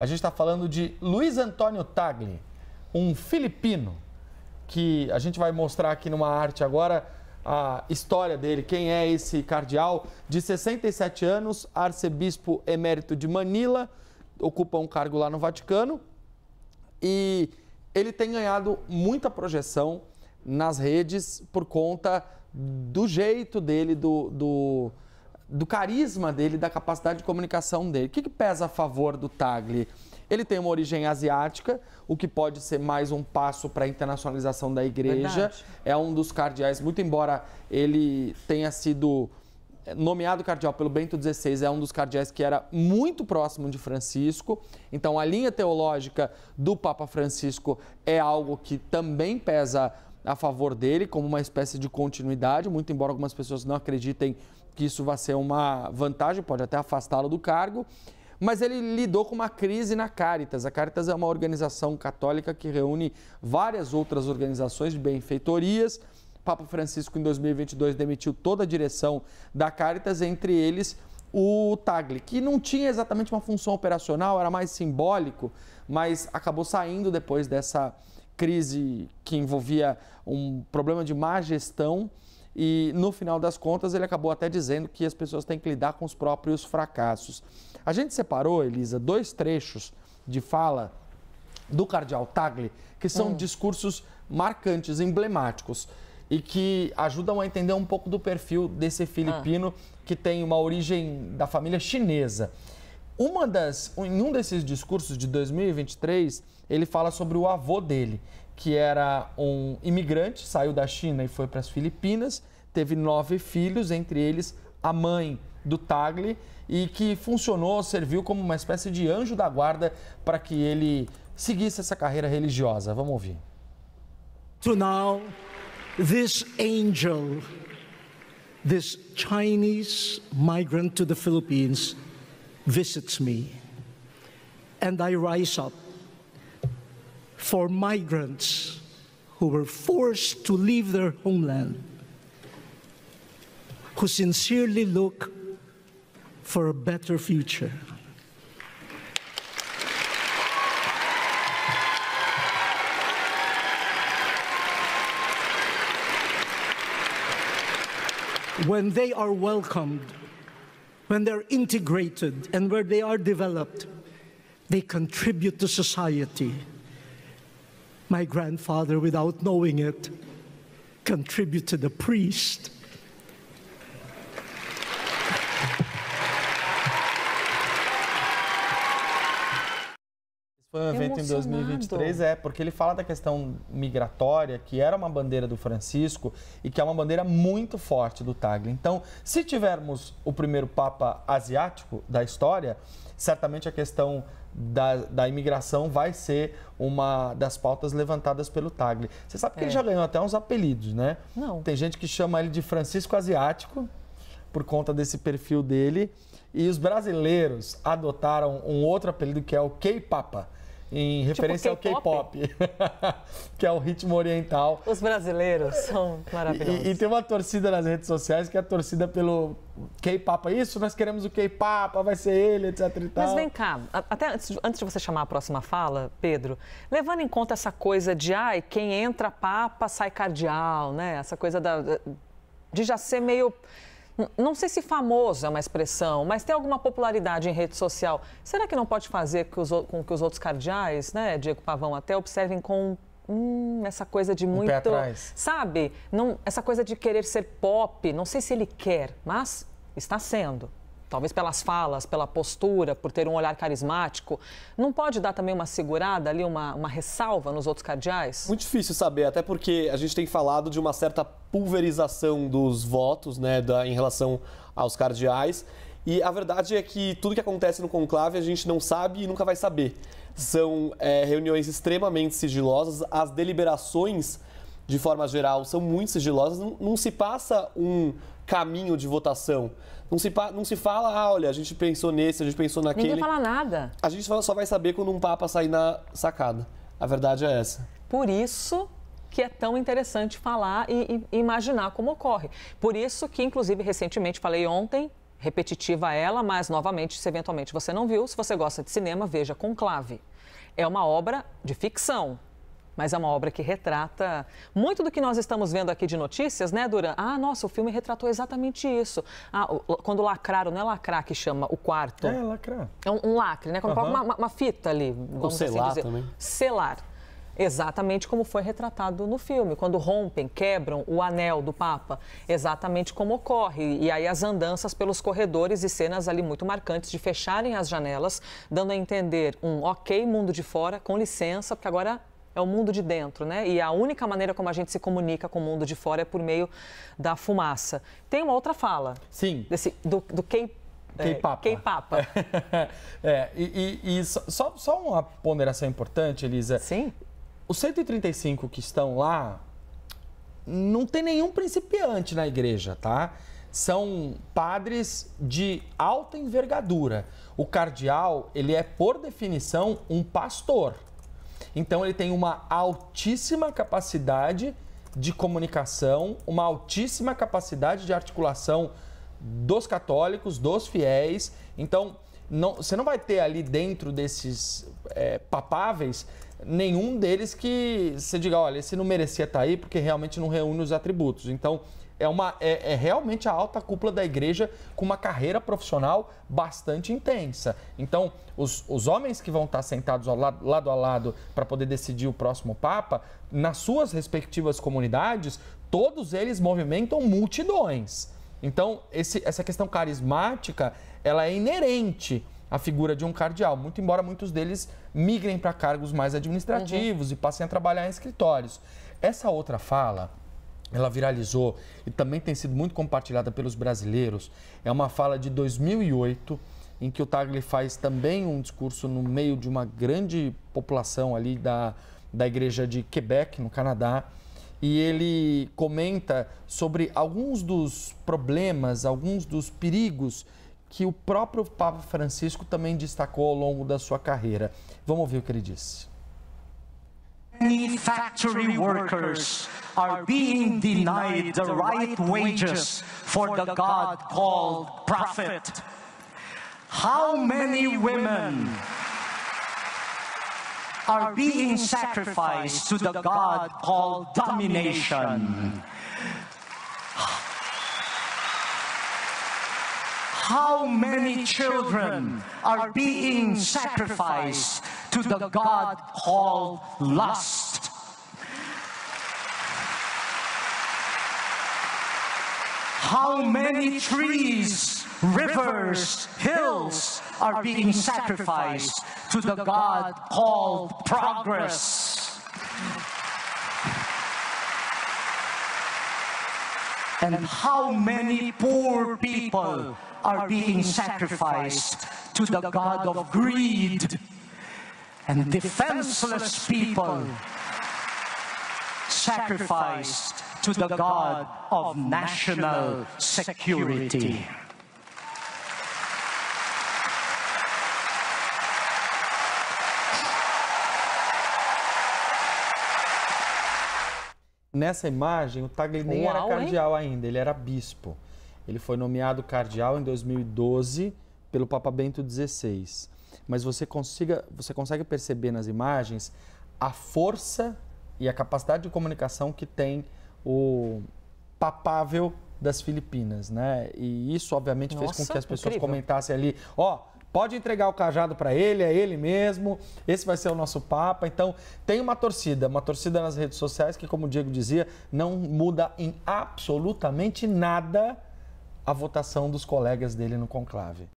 A gente está falando de Luiz Antônio Tagle, um filipino, que a gente vai mostrar aqui numa arte agora a história dele, quem é esse cardeal de 67 anos, arcebispo emérito de Manila, ocupa um cargo lá no Vaticano e ele tem ganhado muita projeção nas redes por conta do jeito dele, do carisma dele, da capacidade de comunicação dele. O que pesa a favor do Tagle? Ele tem uma origem asiática, o que pode ser mais um passo para a internacionalização da igreja. Verdade. É um dos cardeais, muito embora ele tenha sido nomeado cardeal pelo Bento XVI, é um dos cardeais que era muito próximo de Francisco. Então, a linha teológica do Papa Francisco é algo que também pesa a favor dele, como uma espécie de continuidade, muito embora algumas pessoas não acreditem que isso vai ser uma vantagem, pode até afastá-lo do cargo. Mas ele lidou com uma crise na Caritas. A Caritas é uma organização católica que reúne várias outras organizações de benfeitorias. O Papa Francisco, em 2022, demitiu toda a direção da Caritas, entre eles o Tagle, que não tinha exatamente uma função operacional, era mais simbólico, mas acabou saindo depois dessa crise que envolvia um problema de má gestão. E, no final das contas, ele acabou até dizendo que as pessoas têm que lidar com os próprios fracassos. A gente separou, Elisa, dois trechos de fala do cardeal Tagle, que são discursos marcantes, emblemáticos, e que ajudam a entender um pouco do perfil desse filipino que tem uma origem da família chinesa. Em um desses discursos de 2023, ele fala sobre o avô dele, que era um imigrante, saiu da China e foi para as Filipinas, teve 9 filhos, entre eles a mãe do Tagle, e que serviu como uma espécie de anjo da guarda para que ele seguisse essa carreira religiosa. Vamos ouvir. So now, this angel, this Chinese migrant to the Philippines, visits me, and I rise up for migrants who were forced to leave their homeland, who sincerely look for a better future. When they are welcomed, when they're integrated, and where they are developed, they contribute to society. My grandfather, without knowing it, contributed a priest. Foi um evento em 2023, porque ele fala da questão migratória, que era uma bandeira do Francisco e que é uma bandeira muito forte do Tagle. Então, se tivermos o primeiro Papa asiático da história, certamente a questão da imigração vai ser uma das pautas levantadas pelo Tagle. Você sabe que ele já ganhou até uns apelidos, né? Não. Tem gente que chama ele de Francisco Asiático, por conta desse perfil dele. E os brasileiros adotaram um outro apelido que é o K-Papa, em referência ao K-pop, que é o ritmo oriental. Os brasileiros são maravilhosos. E tem uma torcida nas redes sociais que é a torcida pelo K-Papa. Isso, nós queremos o K-Papa, vai ser ele, etc e tal. Mas vem cá, até antes de você chamar a próxima fala, Pedro, levando em conta essa coisa de, quem entra papa sai cardeal, né? Essa coisa de já ser meio... Não sei se famoso é uma expressão, mas tem alguma popularidade em rede social. Será que não pode fazer com que os outros cardeais, né, Diego Pavão, até observem com essa coisa de muito... pé atrás. Sabe? Essa coisa de querer ser pop, não sei se ele quer, mas está sendo. Talvez pelas falas, pela postura, por ter um olhar carismático. Não pode dar também uma segurada ali, uma ressalva nos outros cardeais? Muito difícil saber, até porque a gente tem falado de uma certa pulverização dos votos, né, em relação aos cardeais. E a verdade é que tudo que acontece no conclave a gente não sabe e nunca vai saber. São reuniões extremamente sigilosas, as deliberações, de forma geral, são muito sigilosas, não se passa um caminho de votação. Não se fala, olha, a gente pensou nesse, a gente pensou naquele. Ninguém fala nada. A gente só vai saber quando um papa sair na sacada. A verdade é essa. Por isso que é tão interessante falar e imaginar como ocorre. Por isso que, inclusive, recentemente, falei ontem, repetitiva ela, mas, novamente, se eventualmente você não viu, se você gosta de cinema, veja Conclave. É uma obra de ficção, mas é uma obra que retrata muito do que nós estamos vendo aqui de notícias, né, Duran? Ah, nossa, o filme retratou exatamente isso. Ah, quando lacraram, não é lacrar que chama o quarto. É, lacrar. É um lacre, né? Quando coloca uma fita ali, vamos selar assim dizer. também. Selar. Exatamente como foi retratado no filme, quando rompem, quebram o anel do Papa, exatamente como ocorre. E aí as andanças pelos corredores e cenas ali muito marcantes de fecharem as janelas, dando a entender um ok, mundo de fora, com licença, porque agora é o mundo de dentro, né? E a única maneira como a gente se comunica com o mundo de fora é por meio da fumaça. Tem uma outra fala. Sim. Do K-Papa. K-Papa. Só uma ponderação importante, Elisa. Sim. Os 135 que estão lá, não tem nenhum principiante na igreja, tá? São padres de alta envergadura. O cardeal, ele é, por definição, um pastor. Então, ele tem uma altíssima capacidade de comunicação, uma altíssima capacidade de articulação dos católicos, dos fiéis. Então, você não vai ter ali dentro desses papáveis nenhum deles que você diga, olha, esse não merecia estar aí porque realmente não reúne os atributos. Então, é realmente a alta cúpula da igreja com uma carreira profissional bastante intensa. Então, os homens que vão estar sentados lado a lado para poder decidir o próximo Papa, nas suas respectivas comunidades, todos eles movimentam multidões. Então, essa questão carismática, ela é inerente à figura de um cardeal, muito embora muitos deles migrem para cargos mais administrativos e passem a trabalhar em escritórios. Essa outra fala, ela viralizou e também tem sido muito compartilhada pelos brasileiros. É uma fala de 2008, em que o Tagle faz também um discurso no meio de uma grande população ali da igreja de Quebec, no Canadá, e ele comenta sobre alguns dos problemas, alguns dos perigos que o próprio Papa Francisco também destacou ao longo da sua carreira. Vamos ouvir o que ele disse. Many factory workers are being denied the right wages for the God called prophet. How many women are being sacrificed to the God called domination? How many children are being sacrificed to the God called lust? How many trees, rivers, hills are being sacrificed to the God called progress? And how many poor people are being sacrificed to the God of greed? And defenseless people sacrificed to the God of national security. Nessa imagem, o Tagle nem era cardeal ainda, ele era bispo. Ele foi nomeado cardeal em 2012 pelo Papa Bento XVI. Mas você consegue perceber nas imagens a força e a capacidade de comunicação que tem o papável das Filipinas, né? E isso, obviamente, fez com que as pessoas comentassem ali, pode entregar o cajado para ele, é ele mesmo, esse vai ser o nosso Papa. Então, tem uma torcida nas redes sociais que, como o Diego dizia, não muda em absolutamente nada a votação dos colegas dele no conclave.